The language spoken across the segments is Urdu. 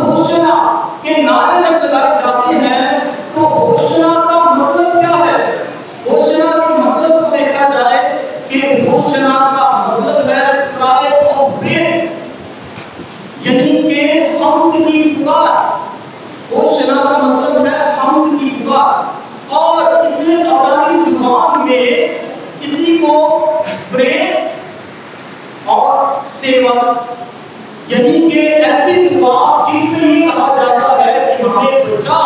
جب ہوشنا کے نعرے جب لگائے جاتے ہیں تو ہوشنا کا مطلب کیا ہے؟ ہوشنا کے مطلب کو دیکھا جائے کہ ہوشنا کا مطلب ہے کرائے آف پریز، یعنی کہ حمد کی پکار۔ ہوشنا کا مطلب ہے حمد کی پکار، اور اسے عبرانی زبان میں اسی کو پریز اور سیوس، یعنی کہ ایسی دعا جس میں یہ کہا جاتا ہے کہ ہمیں بچا،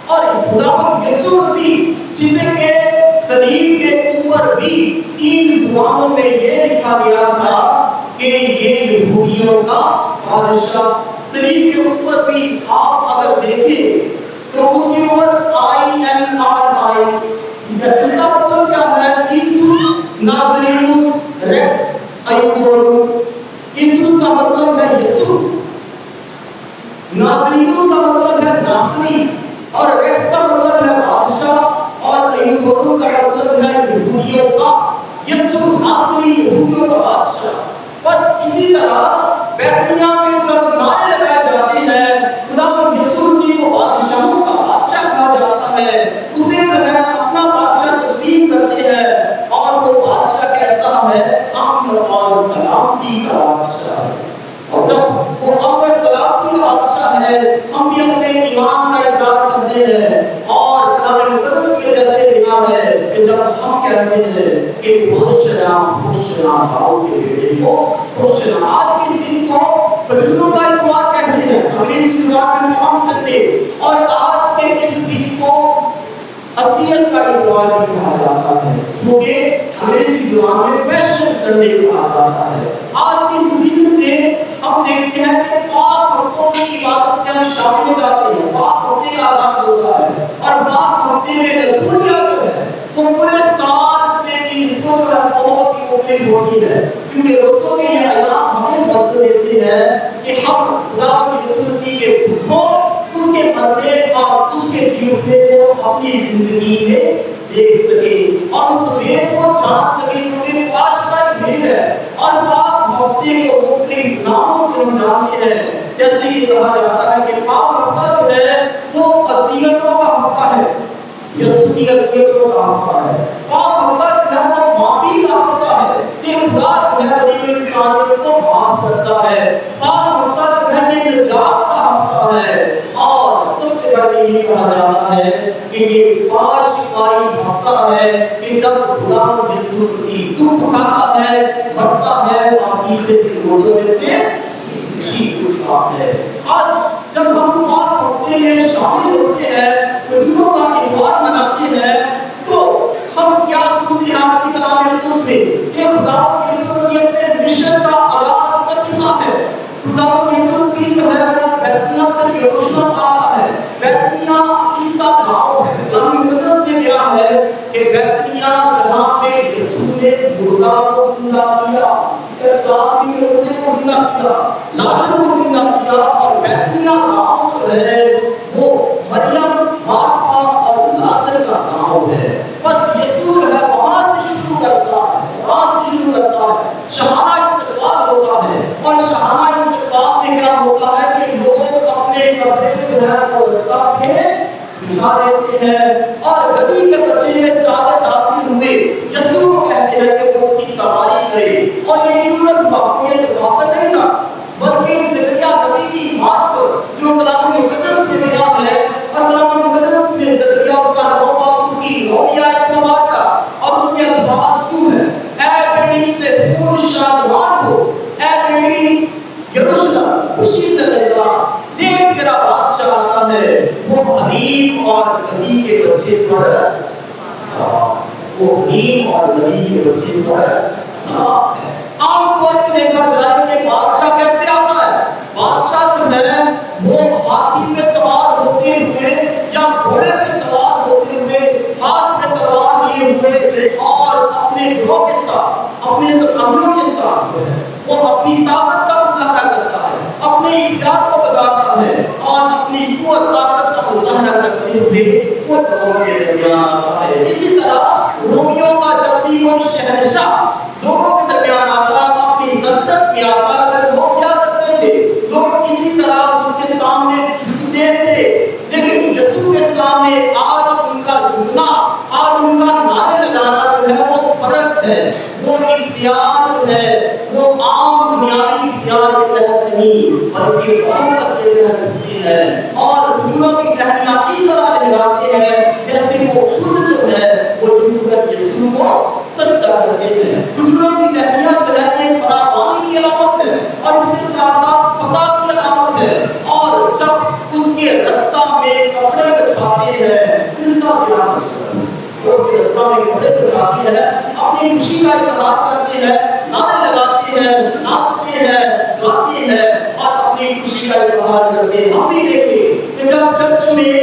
اور خداوند یسوع مسیح جسے کہ صلیب کے اوپر بھی 3 زبانوں میں یہ لکھا گیا تھا کہ یہ یہودیوں کا بادشاہ۔ صلیب کے اوپر بھی آپ اگر دیکھیں تو اس کے اوپر INRI، اس کا مطلب کیا ہے؟ یسوع نازرینوس ریکس ایوکورو۔ یسوع کا مطلب ہے یسوع، نازرینوس کا مطلب ہے ناصری، اور ریکس کا مطلب ہے بادشاہ، اور ایوکورو کا مطلب ہے یہودیوں کا۔ یسوع ناصری یہودیوں کا بادشاہ۔ بس اسی طرح بیتنیا میں جب نعرے لگائے جاتے ہیں خداوند یسوع مسیح کو بادشاہوں کا بادشاہ کہا جاتا ہے، اسے جو ہے اپنا بادشاہ تسلیم کرتے ہیں، اور وہ بادشاہ کیسا ہے؟ امن اور سلامتی کا بادشاہ ہے۔ اور جب وہ امن اور سلامتی کا بادشاہ ہے، ہم بھی اپنے ایمان کا اقرار کرتے ہیں، اور کلام مقدس کے جیسے لکھا ہے کہ جب ہم کہتے ہیں کہ ہوشنا ہوشنا داؤد کے بیٹے کو ہوشنا۔ آج کے دن کو بچوں کا اتوار کہتے ہیں، انگریزی زبان میں ہم سکتے، اور آج کے اس دن کو اذیت کا اتوار بھی کہا جاتا ہے، کیونکہ انگریزی زبان میں پیشن سنڈے کہا جاتا ہے۔ آج کے اس دن سے ہم دیکھتے ہیں کہ پاک ہفتوں کی عبادت میں ہم شامل ہو جاتے ہیں، پاک ہفتے کا آغاز ہوتا ہے، اور پاک ہفتے میں لطفیہ جو ہے وہ پورے سال سے کی نسبت میں بہت ہی مختلف ہوتی ہے، کیونکہ روزوں کے یہ ایام ہمیں مدد دیتے ہیں کہ ہم خدا یسوع مسیح کے حکموں، اس کے مرنے اور اس کے جیونے کو اپنی زندگی میں دیکھ سکیں، اور اس ویل کو جان سکیں، کیونکہ پاش کا ویل ہے، اور پاک ہفتے کو مختلف ناموں سے ہم جانتے ہیں۔ جیسے کہ کہا جاتا ہے کہ پاک ہفتہ جو ہے وہ اذیتوں کا ہفتہ ہے، یسوع کی اذیتوں کا ہفتہ ہے۔ پاک ہفتہ جو ہے وہ معافی کا ہفتہ ہے، کہ خدا جو ہے غریب انسانیت کو معاف کرتا ہے۔ پاک ہفتہ جو ہے یہ نجات کا ہفتہ ہے، اور سب سے بڑھ کے یہ کہا جاتا ہے کہ یہ پاشکائی ہفتہ ہے، کہ جب خدا یسوع مسیح دکھ اٹھاتا ہے، مرتا ہے، اور تیسرے دن مردوں میں سے جی اٹھتا ہے۔ آج جب ہم پاک ہفتے میں شامل ہوتے ہیں، بزرگوں کا اتوار مناتے ہیں، تو ہم کیا سنتے ہیں آج کی کلام مقدس میں کہ خدا یسوع مسیح اپنے مشن کا آغاز کر چکا ہے۔ خدا یسوع مسیح جو ہے وہ بیتنیا سے یروشلم آتا ہے۔ بیتنیا اس کا گاؤں ہے۔ کلام مقدس میں کیا ہے کہ بیتنیا جہاں پہ یسوع نے مردہ کو زندہ کیا، چار لوگوں کو زندہ کیا، لازر کو زندہ کیا، اور بیتنیا گاؤں جو ہے وہ مریم، مارتا اور لازر کا گاؤں ہے۔ بس یسوع جو ہے وہاں سے شروع کرتا ہے، شہانہ استقبال ہوتا ہے، اور شہانہ استقبال میں کیا ہوتا ہے کہ لوگ اپنے کپڑے جو ہے وہ رستہ پہ بچھا دیتے ہیں، اور گدی کے بچے میں چادر ڈالتے ہوئے یسوع کو کہتے ہیں کہ وہ اس کی سواری کرے، اور یہ ضرورت واقعی وقت نہیں تھا، بلکہ زکریا نبی کی بات پر جو کلام مقدس میں بیان ہے، اور کلام مقدس میں زکریا کا نوبہ اس کی نویں آیت مبارکہ اور اس کے الفاظ کیوں ہے؟ اے بیٹی سے پور شادمان ہو، اے بیٹی یروشلم خوشی سے رہنا، دیکھ تیرا بادشاہ آتا ہے، وہ حلیم اور گدی کے بچے پر سوار، وہ حلیم اور گدی کے بچے پر سوار ہے۔ عام طور پہ دیکھا جائے کہ بادشاہ کیسے آتا ہے؟ بادشاہ جو ہے وہ ہاتھی پہ سوار ہوتے ہوئے یا گھوڑے پہ سوار ہوتے ہوئے، ہاتھ پہ تلوار لیے ہوئے، اور اپنے گروہ کے ساتھ، اپنے سرکردوں کے ساتھ جو ہے وہ اپنی طاقت کا مظاہرہ کرتا ہے، اپنے اقتدار کو بتاتا ہے، اور اپنی قوت طاقت کا مظاہرہ کرتے ہوئے وہ لوگوں کے درمیان آتا ہے۔ اسی طرح رومیوں کا جب بھی وہ شہنشاہ لوگوں کے درمیان آتا، اپنی سلطنت کی آتا، اگر لوگ کیا کرتے تھے؟ لوگ اسی طرح اس کے سامنے نہیں بلکہ محبت کے تحت ہوتی ہے اور حجروں کی ٹہنیاں اس طرح لگاتے ہیں جیسے وہ خود جو ہے وہ جھک کر یسوع کو سجدہ کرتے ہیں. حجروں کی ٹہنیاں جو ہے یہ فراوانی کی علامت ہے اور اس کے ساتھ ساتھ فقا کی علامت ہے. اور جب اس کے رستہ میں کپڑے بچھاتے ہیں اس کا علامت ہے اس کے رستہ میں کپڑے بچھاتے ہیں اپنی خوشی کا اظہار کرتے ہیں نعرے لگاتے ہیں ناچتے ہیں گاتے ہیں اور اپنی خوشی کا اظہار کرتے ہیں. ہم بھی دیکھیں کہ جب چرچ میں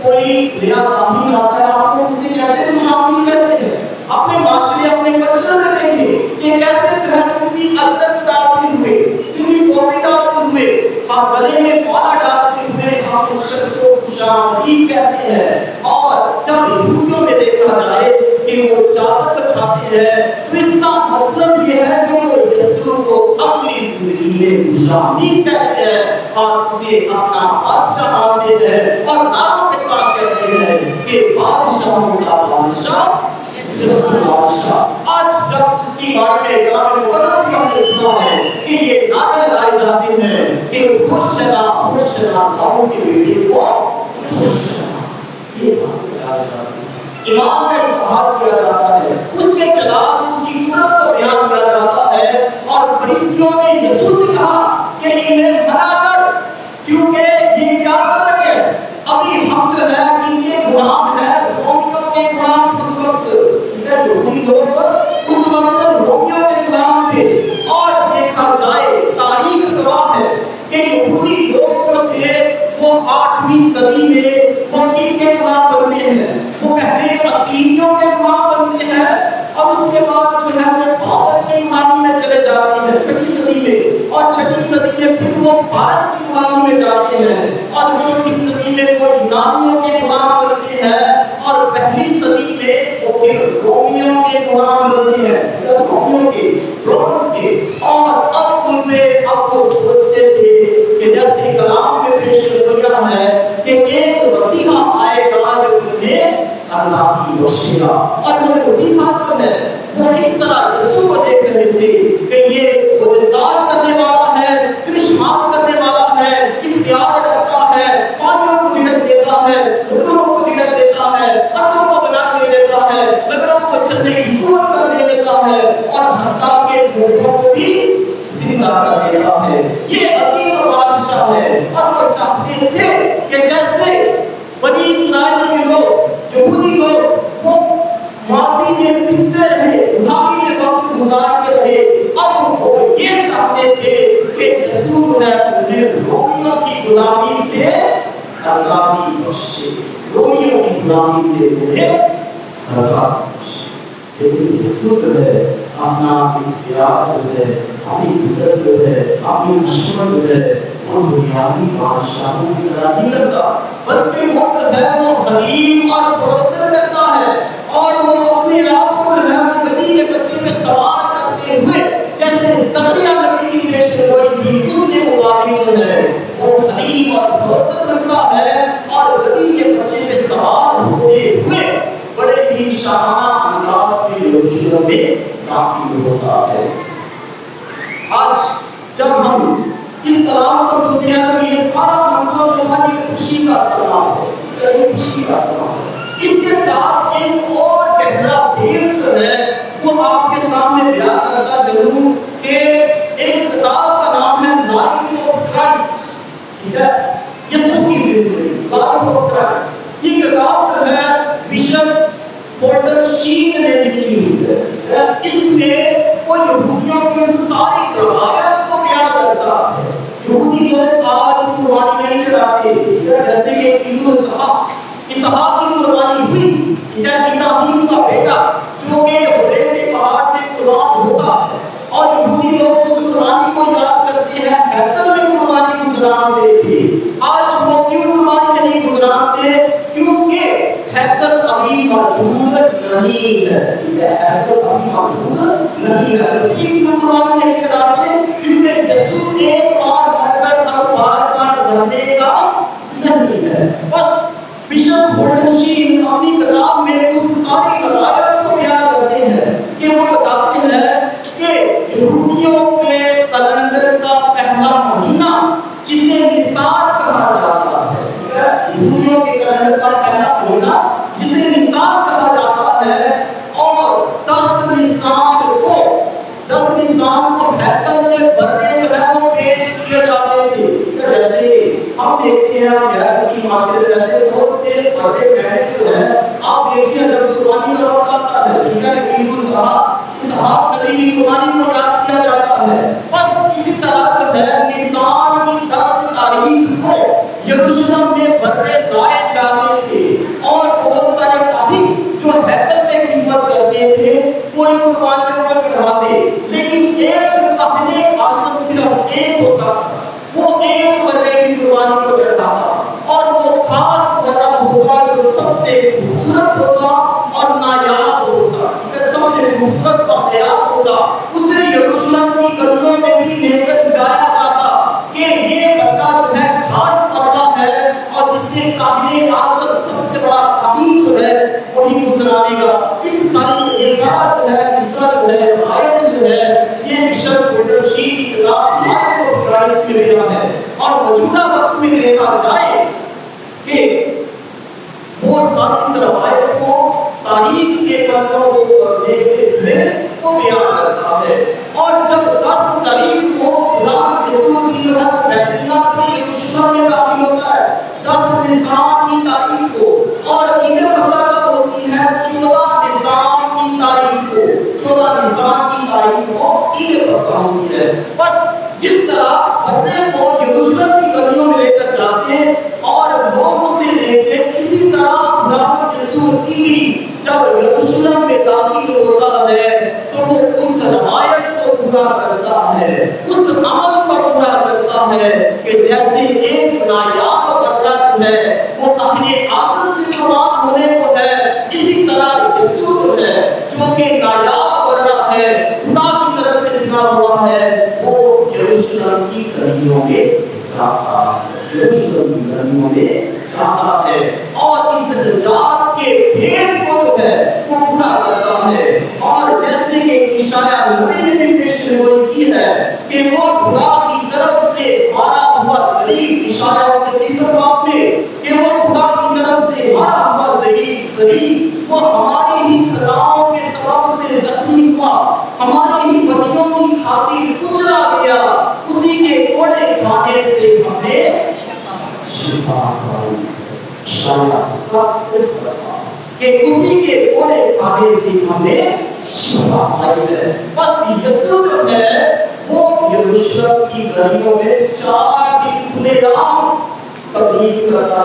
کوئی نیا تعمیر آتا ہے آپ کو اسے کیسے خوشامدید کہتے ہیں. اپنے معاشرے اپنے کلچر میں دیکھیں کہ کیسے جو ہے سیدھی ادرک ڈالتے ہوئے سیدھی ٹوپی ڈالتے ہوئے اور گلے میں مالا ڈالتے ہوئے ہم اس شخص کو خوشامدید کہتے ہیں. اور جب یہودیوں میں دیکھا جائے کہ وہ چادر بچھاتے ہیں تو اس کا مطلب یہ ہے کہ وہ یسوع کو اپنی زندگی میں خوشامدید کہتے ہیں اور اسے اپنا بادشاہ مانتے ہیں اور نعروں کے ساتھ کہتے ہیں کہ بادشاہوں کا بادشاہ بادشاہ. آج جب اس کی بارے میں کلام مقدس میں ہم نے سنا ہے کہ یہ نعرے لگائے جاتے ہیں کہ خوش داؤد کے بیٹے کو خوش یہ ایمان کا اظہار کیا جاتا ہے اس کے جلال اس کی قدرت کو بیان کیا جاتا ہے. اور فرشتیوں نے یسوع سے کہا کہ انہیں منع کر کیونکہ یہ کیا کر رہے ہیں ابھی ہم جو ہے ان کے غلام ہیں رومیوں کے غلام اس وقت رومیوں کے غلام تھے. اور دیکھا جائے تاریخ گواہ ہے کہ یہودی لوگ جو تھے وہ 8ویں صدی میں وہ کن کے غلام بنتے ہیں وہ پہلے اسیریوں کے غلام بنتے ہیں اور اس کے بعد جو ہے وہ بابل کی غلامی میں چلے جاتے ہیں 6 صدی میں اور 6 صدی میں پھر وہ فارس کی غلامی میں جاتے ہیں اور 4 صدی میں وہ یونانیوں کے غلام بنتے ہیں اور 1 صدی میں وہ پھر رومیوں کے غلام بنتے ہیں رومیوں کے رومنس کے. اور اب ان میں اب وہ سوچتے تھے کہ جیسے کلام میں پیش کیا ہے کہ ایک مسیحا آئے گا جو انہیں آزادی بخشے گا. اور وہ مسیحا جو ہے وہ اس طرح یسوع کو دیکھ رہے تھے کہ یہ معجزات کرنے والا ہے کرشمات کرنے والا ہے اختیار رکھتا ہے پانیوں کو جھڑک دیتا ہے لکڑوں کو جھڑک دیتا ہے قبروں کو بنا کے دیتا ہے لکڑوں کو چلنے کی قوت کر دے دیتا ہے اور حتیٰ کے مردوں کو بھی زندہ کر دیتا ہے. یہ عظیم بادشاہ ہے. اور وہ چاہتے تھے کہ جیسے بنی اسرائیل کے لوگ یہودی لوگ وہ ماضی میں پستے رہے غلامی میں وقت گزار کے رہے اب وہ یہ چاہتے تھے کہ یسوع نے انہیں رومیوں کی غلامی سے آزادی بخشے رومیوں کی غلامی سے انہیں آزادی بخشے. لیکن یسوع جو ہے اپنا اختیار جو ہے اپنی قدرت جو ہے اپنی عظمت جو ہے وہ دنیاوی بادشاہوں کی طرح نہیں کرتا بلکہ وہ جو ہے وہ حکیم اور پروردگار کرتا ہے. اور وہ اپنے آپ کو جو ہے وہ گدی کے بچے میں سوار کرتے ہوئے جیسے زکریا نبی کی پیش گوئی تھی اس کے مطابق جو ہے وہ حکیم اور پروردگار کرتا ہے اور گدی کے بچے میں سوار ہوتے ہوئے بڑے ہی شاہانہ انداز میں یروشلم میں داخل ہوتا ہے. آج جب ہم اس کلام کو سنتے ہیں تو یہ سارا منظر جو ہے یہ خوشی کا سلام ہے یہ خوشی کا سلام ہے. اس کے ساتھ ایک اور گہرا بھیل جو ہے وہ آپ کے سامنے بیان کرتا ضرور کہ ایک کتاب کا نام ہے لائف آف کرائسٹ. ٹھیک ہے یسوع کی زندگی لائف آف کرائسٹ. یہ کتاب جو ہے بشپ پورٹر شین نے لکھی ہوئی ہے. اس میں وہ یہودیوں کی ساری روایت کو بیان کرتا ہے. یہودی لوگ آج قربانی نہیں چڑھاتے جیسے کہ عید الاضحیٰ اسحاق کی قربانی ہوئی ابراہیم کا بیٹا جو کہ حریم کے پہاڑ پہ قربان ہوتا ہے اور یہودی لوگ اس قربانی کو یاد کرتے ہیں ہیکل میں قربانی گزراتے تھے. آج وہ کیوں قربانی نہیں گزراتے کیونکہ ہیکل ابھی موجود نہیں ہے. ہیکل ابھی موجود نہیں ہے اسی لیے قربانی نہیں چڑھاتے کیونکہ یسوع ایک بار مر کر اب بار بار مرنے کا نہیں ہے. بس بشپ پورٹر اپنی کتاب میں اس ساری روایت کو بیان کرتے ہیں کہ وہ بتاتے ہیں کہ یہودیوں کے کیلنڈر کا پہلا مہینہ یہاں کیا کسی معاشرے میں رہتے بہت سے بڑے بہنے جو ہے آپ دیکھیے جب قربانی کا وقت آتا ہے ٹھیک ہے عید الاضحیٰ اسحاق نبی کی قربانی کو یاد کیا جاتا ہے بس اسی طرح جو ہے نسان کی 10 تاریخ کو یروشلم میں بڑے گائے جاتے تھے اور بہت سارے تابعین جو بیتل میں خدمت کرتے تھے وہ ان قربانیوں کو چڑھاتے لیکن ایک اپنے اعظم صرف ایک ہوتا وہ ایک بڑے کی قربانی کو چڑھاتا اور وہ خاص بڑا ہوگا جو سب سے خوبصورت ہوگا اور نایاب ہوگا سب سے خوبصورت اور نایاب ہوگا اسے یروشلم کی گلیوں میں بھی لے کر جایا جاتا کہ یہ بڑا جو ہے خاص بڑا ہے اور جس سے کامل اعظم سب سے بڑا کامل جو ہے وہی گزرانے گا اس ساری یہ سارا جو ہے عزت جو ہے روایت جو ہے یہ مشن شیخ کی کتاب میں ملا ہے اور موجودہ وقت میں دیکھا جائے کہ وہ ساری روایت کو تاریخ کے پنوں کو دیکھتے ہوئے وہ بیان کرتا ہے اور جب 10 تاریخ کو خدا یسوع کی بیتلیہ سے یروشلم میں داخل ہوتا ہے 10 نسان کی تاریخ کو اور عید الاضحیٰ کب ہوتی ہے 14 نسان کی تاریخ کو 14 نسان کی تاریخ کو عید الاضحیٰ ہوتی ہے بس جس طرح بندے کو یروشلم کی گلیوں میں لے کر جاتے ہیں اور لوگ اسے دیکھتے اسی طرح خدا یسوع مسیح جب یروشلم میں داخل ہوتا ہے تو وہ اس روایت کو پورا کرتا ہے اس عمل کو پورا کرتا ہے کہ جیسے ایک نایاب بندہ ہے وہ اپنے اعظم سے قربان ہونے کو ہے اسی طرح یسوع جو ہے جو کہ نایاب بندہ ہے خدا کی طرف سے بھیجا ہوا ہے وہ یروشلم کی گلیوں میں جاتا ہے یروشلم کی گلیوں میں جاتا ہے اور اس نجات کے بھید کو جو ہے وہ پورا کرتا ہے اور جیسے کہ اشارہ نبی نے بھی پیش گوئی کی ہے کہ وہ خدا کی طرف سے مارا ہوا ذلیل اشارہ سے تیسرے باب میں کہ وہ خدا کی طرف سے مارا ہوا ذلیل وہ ہماری ہی خطاؤں کے سبب سے زخمی ہوا ہماری ہی بدیوں کی خاطر کچلا گیا اسی کے کوڑے کھانے سے ہمیں شفا پائی کہ اسی کے کوڑے کھانے سے ہمیں شفا پائی ہے بس یسوع جو ہے وہ یروشلم کی گلیوں میں 4 دن کھلے عام تبلیغ کرتا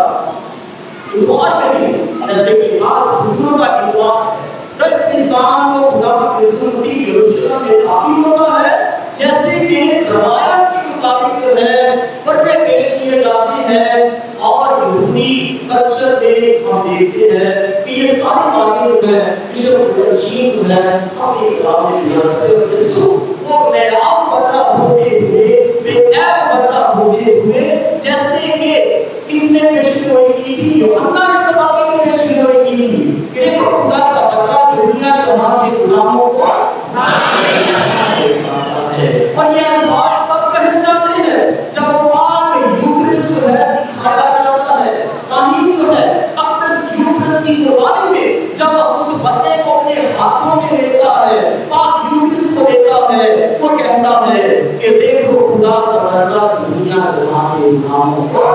اتوار کے دن جیسے کہ آج ہندوؤں کا اتوار 10 نسان کو خدا یسوع مسیح یروشلم میں داخل ہوتا ہے جیسے کہ روایت کے مطابق جو ہے پردے پیش کیے جاتے ہیں اور یہودی کلچر میں ہم دیکھتے ہیں کہ یہ ساری باتیں جو ہے بشپ رشید جو ہے ہم ایک کتاب سے بیان کرتے ہیں یسوع وہ نایاب بندہ ہوتے ہوئے بے عیب بندہ ہوتے ہوئے جیسے کہ کس نے پیش گوئی کی تھی یوحنا نے سباقی نے پیش گوئی کی تھی کہ دیکھو خدا کا بندہ دنیا جہاں کے غلاموں کو اور یہ الفاظ کب کہے جاتے ہیں جب پاک یوکرس جو ہے دکھایا جاتا ہے کہیں جو ہے اقدس یوکرس کی قربانی میں جب اس بندے کو اپنے ہاتھوں میں لیتا ہے پاک یوکرس کو لیتا ہے وہ کہتا ہے کہ دیکھو خدا کا بندہ دنیا جہاں کے غلاموں کو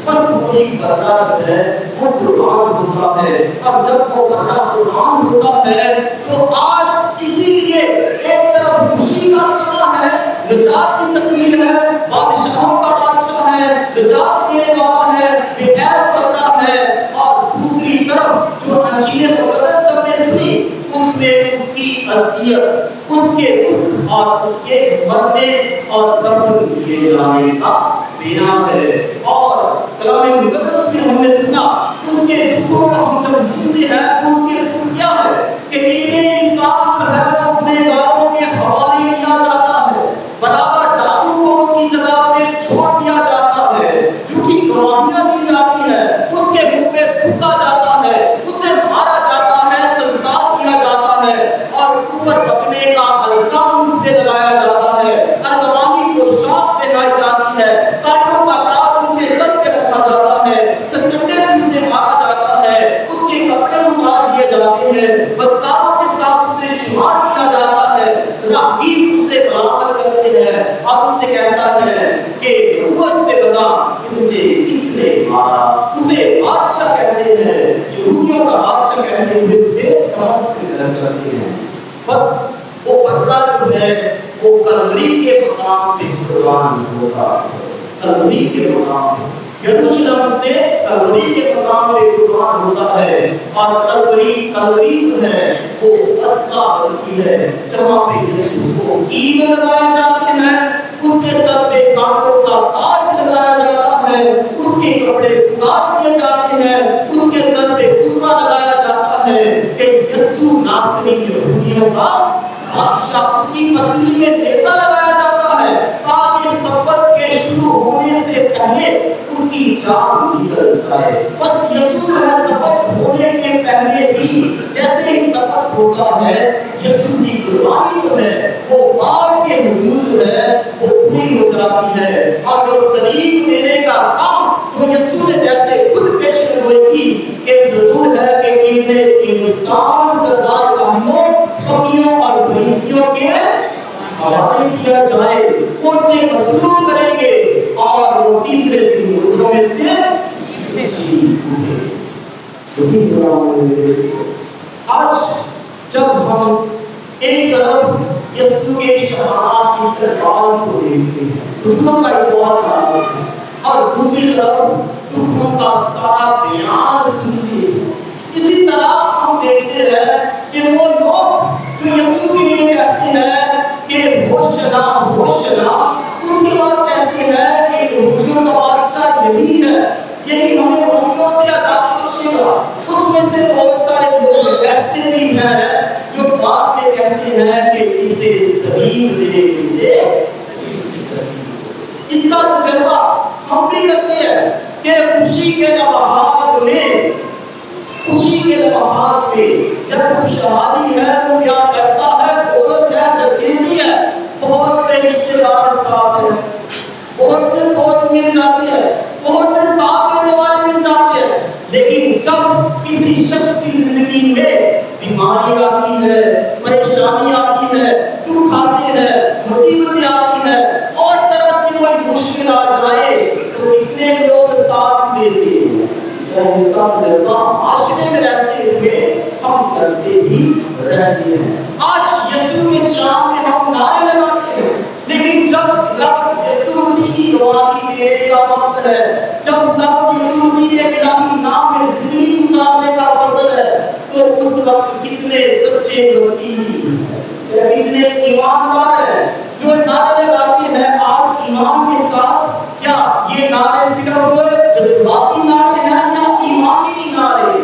بس وہی بندہ جو ہے وہ قربان ہوتا ہے اور جب وہ بندہ قربان ہوتا ہے تو آج اسی لیے ایک طرف خوشی کا سماں ہے نجات کی تکمیل ہے بادشاہوں کا بادشاہ ہے نجات دینے والا ہے بے عیب کرتا ہے اور دوسری طرف جو انجیل مقدس ہم نے سنی اس میں اس کی اذیت اس کے دکھ اور اس کے مرنے اور دفن کیے جانے کا بیان ہے اور کلام مقدس میں ہم نے سنا اس کے دکھوں کا ہم جب سنتے ہیں تو اس کے دکھ کیا ہے کہ نینے انسان جو ہے وہ اپنے داروں کے حوالے کیا جاتا ہے برابر ڈاکو کو اس کی جگہ پہ چھوڑ دیا جاتا ہے جھوٹی گواہیاں دی جاتی ہے اس کے منہ پہ تھوکا جاتا ہے اسے مارا جاتا ہے سنسار کیا جاتا ہے اور اوپر بکنے کا الزام اس پہ لگایا جاتا ہے ارغوانی کو شوق پہ لائی جاتی ہے کانٹوں کا تاج اسے سر پہ رکھا جاتا ہے سنجمنے سے اسے مارا جاتا ہے اس کے کپڑے اتار دیے جاتے ہیں بدکاروں کے ساتھ اسے شمار کیا جاتا ہے راہگیر اسے برابر کرتے ہیں اور اسے کہتا ہے کہ نبوت سے بتا کہ تجھے کس نے مارا. اسے بادشاہ کہتے ہیں، یہودیوں کا بادشاہ کہتے ہوئے تجھے دمشق کی طرف چلتے ہیں. بس وہ بندہ جو ہے وہ کلوری کے مقام پہ قربان ہوتا ہے. کلوری کے مقام پہ یروشلم سے کلوری کے مقام پہ قربان ہوتا ہے. اور کلوری جو ہے وہ اسقا بنتی ہے جہاں پہ یسوع کو عید لگائے جاتے ہیں. اس کے سر پہ کانٹوں کا تاج لگایا جاتا ہے، اس کے کپڑے اتار دیے جاتے ہیں، اس کے سر پہ کرما لگایا جاتا ہے کہ یسوع ناصری یہودیوں کا بادشاہ. اس کی پسلی میں نیزہ لگایا جاتا ہے تاکہ سفر کے شروع ہونے سے پہلے اس کی جان نکل جائے. بس یسوع ہے سفر ہونے کے پہلے ہی جیسے ہی سفر ہوتا ہے یسوع کی قربانی جو ہے وہ باغ کے حضور جو ہے وہ پوری ہو جاتی ہے. اور جو صلیب دینے کا کام جو یسوع نے جیسے خود پیش ہوئی کی کہ ضرور ہے کہ انسان سردار کاموں سبیوں اور فریسیوں کے حوالے کیا جائے، ان سے مظلوم کریں گے اور وہ تیسرے دن مردوں میں سے آج جب ہم ایک طرف یسوع کے شہادت کی سرکار کو دیکھتے ہیں، دوسروں کا ایمان ہے، اور دوسری طرف دکھوں کا سارا بیان سنتے ہیں. اسی طرح ہم دیکھتے ہیں کہ وہ لوگ جو یسوع کے لیے کہتے ہیں کہ ہوشنا ہوشنا، ان کے بعد کہتے ہیں کہ یہودیوں کا بادشاہ یہی ہے، یہی ہمیں رومیوں سے آزادی بخشے گا. اس میں سے بہت سارے لوگ ایسے بھی ہیں جو بعد میں کہتے ہیں کہ اسے صلیب دے، اسے اس کا تجربہ ہم بھی کرتے ہیں کہ خوشی کے لمحات میں جب خوشحالی ہے تو کیا پیسہ ہے، دولت ہے، سرکیزی ہے، بہت سے رشتے دار ساتھ ہیں، بہت سے دوست مل جاتے ہیں، بہت سے ساتھ دینے والے مل جاتے ہیں. لیکن جب کسی شخص کی زندگی میں بیماری آتی ہے، پریشانی آتی ہے، دکھ آتے ہیں، مصیبتیں آتی ہیں اور طرح سے کوئی مشکل آ جائے تو کتنے لوگ ساتھ دیتے ہیں. اس کا تجربہ معاشرے میں رہتے ہوئے ہم کرتے ہی رہتے ہیں. آج یسوع کے شام میں ہم نعرے لگاتے ہیں، لیکن جب یسوع مسیح کی گواہی دینے کا وقت ہے، جب یسوع مسیح کے الہی نام میں زندگی گزارنے کا وقت ہے، تو اس وقت کتنے سچے مسیحی کتنے ایماندار ہیں جو نعرے لگاتے ہیں. آج ایمان کے ساتھ کیا یہ نعرے صرف جذباتی نعرے ہیں یا ایمانی نعرے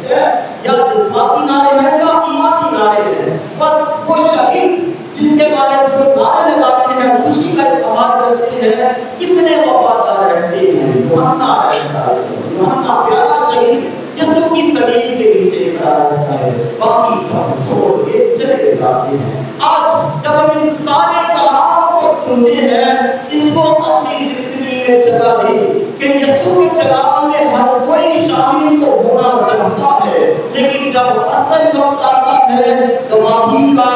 ہیں، یا جذباتی نعرے ہیں یا ایمانی نعرے ہیں؟ بس وہ شہید جن کے بارے میں جو نعرے لگاتے ہیں، خوشی کا اظہار کرتے ہیں، کتنے وفادار رہتے ہیں. یوحنا پیارا شہید یسوع کی صلیب کے نیچے کھڑا رہتا ہے، باقی سب چھوڑ کے چلے جاتے ہیں. آج جب ہم اس سارے کلام کو سنتے ہیں، اس کو اپنی زندگی میں جگہ دیں کہ یسوع کے چلانے میں ہر کوئی شامل تو ہونا چاہتا ہے، لیکن جب اصل وقت آتا ہے گواہی کا،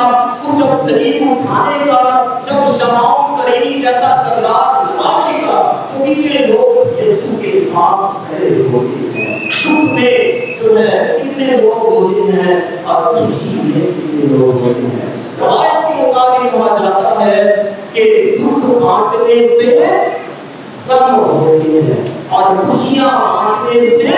جب صلیب اٹھانے کا، جب شمعون کریمی جیسا کردار نبھانے کا، تو کتنے لوگ یسوع کے ساتھ کھڑے ہوتے ہیں. دکھ میں جو ہے کتنے لوگ ہوتے ہیں اور خوشی میں کتنے لوگ ہوتے ہیں. روایت کے مطابق کہا جاتا ہے کہ دکھ بانٹنے سے کم ہوتی ہے اور خوشیاں بانٹنے سے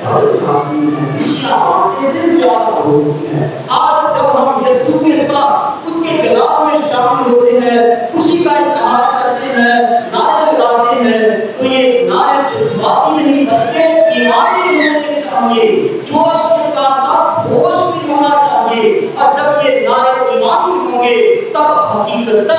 خوشیاں بانٹنے سے زیادہ ہوتی ہیں. آج جب ہم یسوع کے ساتھ اس کے جلال میں شامل ہوتے ہیں، خوشی کا اظہار کرتے ہیں، نعرے لگاتے ہیں، تو یہ نعرے جذباتی نہیں بلکہ ایمانی ہونے چاہیے. جوش کے ساتھ ساتھ ہوش بھی ہونا چاہیے. اور جب یہ نعرے ایمانی ہوں گے تب حقیقت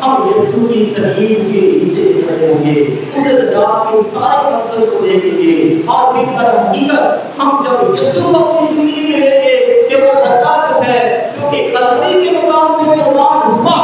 ہم یسوع کی صلیب کے نیچے کھڑے ہوں گے، اس نجات کے سارے منظر کو دیکھیں گے. اور پھر در حقیقت ہم جب یسوع کو اپنی زندگی میں لیں گے کہ وہ بندہ جو ہے جو کہ کلوری کے مقام میں قربان ہوا،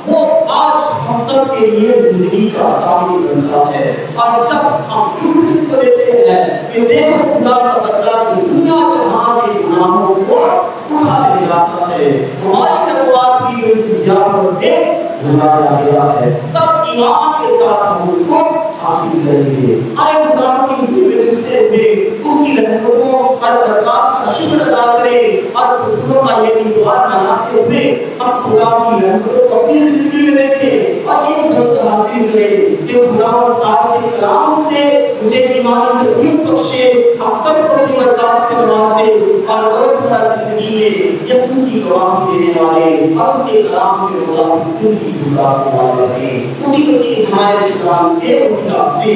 وہ آج ہم سب کے لیے زندگی کا ثابت بنتا ہے. اور جب ہم یوحنا کو لیتے ہیں کہ دیکھو خدا کا بندہ جو دنیا جہاں کے گناہوں کو اٹھا لے جاتا ہے، ہماری تلوار بھی اس یاد میں بھلایا گیا ہے. تب ایمان کے ساتھ ہم اس کو حاصل کریں گے. آئے خدا کی حضور میں جھکتے ہوئے اس کی رحمتوں اور برکات کا شکر ادا کریں اور خداؤں کا یہ دیوار بناتے ہوئے ہم خدا کی رحمتوں کو اپنی زندگی میں دیکھیں اور ایک جذبہ حاصل کریں کہ خدا آپ کے کلام سے مجھے ایمانی ضرورت بخشے, ہم سب کو اپنی برکات سے نوازے اور روزمرہ زندگی میں یسوع کی گواہی دینے والے اور اس کے کلام کے مطابق زندگی گزارنے والے بنیں. اسی وسیع ہمارے اسلام کے وسیلہ سے